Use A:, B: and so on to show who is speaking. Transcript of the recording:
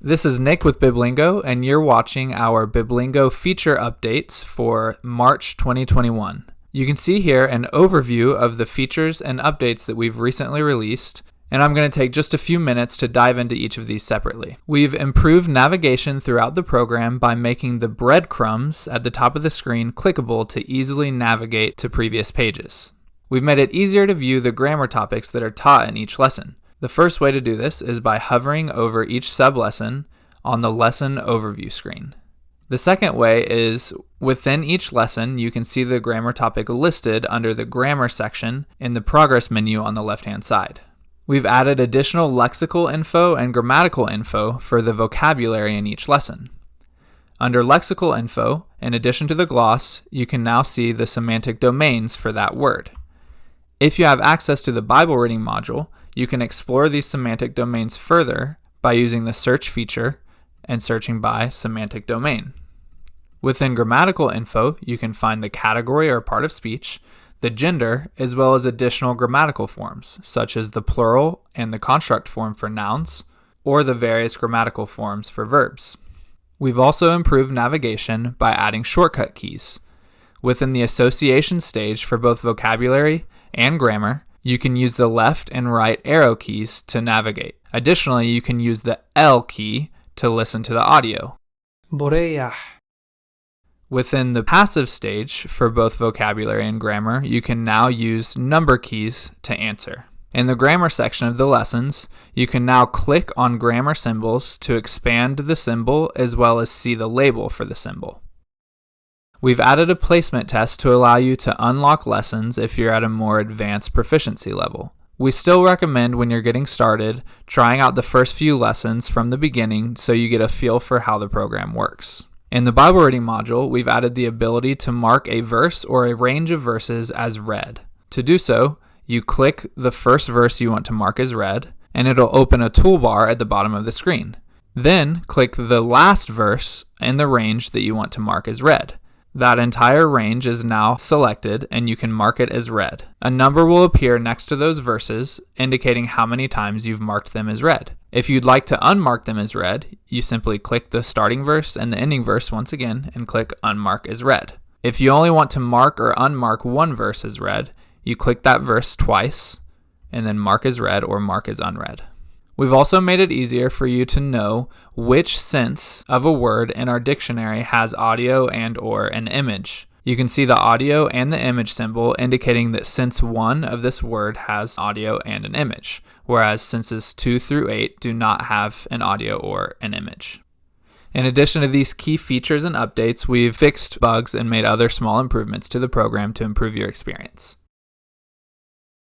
A: This is Nick with Biblingo, and you're watching our Biblingo Feature Updates for March 2021. You can see here an overview of the features and updates that we've recently released, and I'm going to take just a few minutes to dive into each of these separately. We've improved navigation throughout the program by making the breadcrumbs at the top of the screen clickable to easily navigate to previous pages. We've made it easier to view the grammar topics that are taught in each lesson. The first way to do this is by hovering over each sublesson on the lesson overview screen. The second way is within each lesson, you can see the grammar topic listed under the grammar section in the progress menu on the left-hand side. We've added additional lexical info and grammatical info for the vocabulary in each lesson. Under lexical info, in addition to the gloss, you can now see the semantic domains for that word. If you have access to the Bible reading module, you can explore these semantic domains further by using the search feature and searching by semantic domain. Within grammatical info, you can find the category or part of speech, the gender, as well as additional grammatical forms, such as the plural and the construct form for nouns, or the various grammatical forms for verbs. We've also improved navigation by adding shortcut keys. Within the association stage for both vocabulary and grammar, you can use the left and right arrow keys to navigate. Additionally, you can use the L key to listen to the audio.
B: Boreya.
A: Within the passive stage for both vocabulary and grammar, you can now use number keys to answer. In the grammar section of the lessons, you can now click on grammar symbols to expand the symbol as well as see the label for the symbol. We've added a placement test to allow you to unlock lessons if you're at a more advanced proficiency level. We still recommend when you're getting started, trying out the first few lessons from the beginning so you get a feel for how the program works. In the Bible reading module, we've added the ability to mark a verse or a range of verses as read. To do so, you click the first verse you want to mark as read, and it'll open a toolbar at the bottom of the screen. Then, click the last verse in the range that you want to mark as read. That entire range is now selected, and you can mark it as read. A number will appear next to those verses, indicating how many times you've marked them as read. If you'd like to unmark them as read, you simply click the starting verse and the ending verse once again and click Unmark as read. If you only want to mark or unmark one verse as read, you click that verse twice and then mark as read or mark as unread. We've also made it easier for you to know which sense of a word in our dictionary has audio and or an image. You can see the audio and the image symbol indicating that sense 1 of this word has audio and an image, whereas senses 2 through 8 do not have an audio or an image. In addition to these key features and updates, we've fixed bugs and made other small improvements to the program to improve your experience.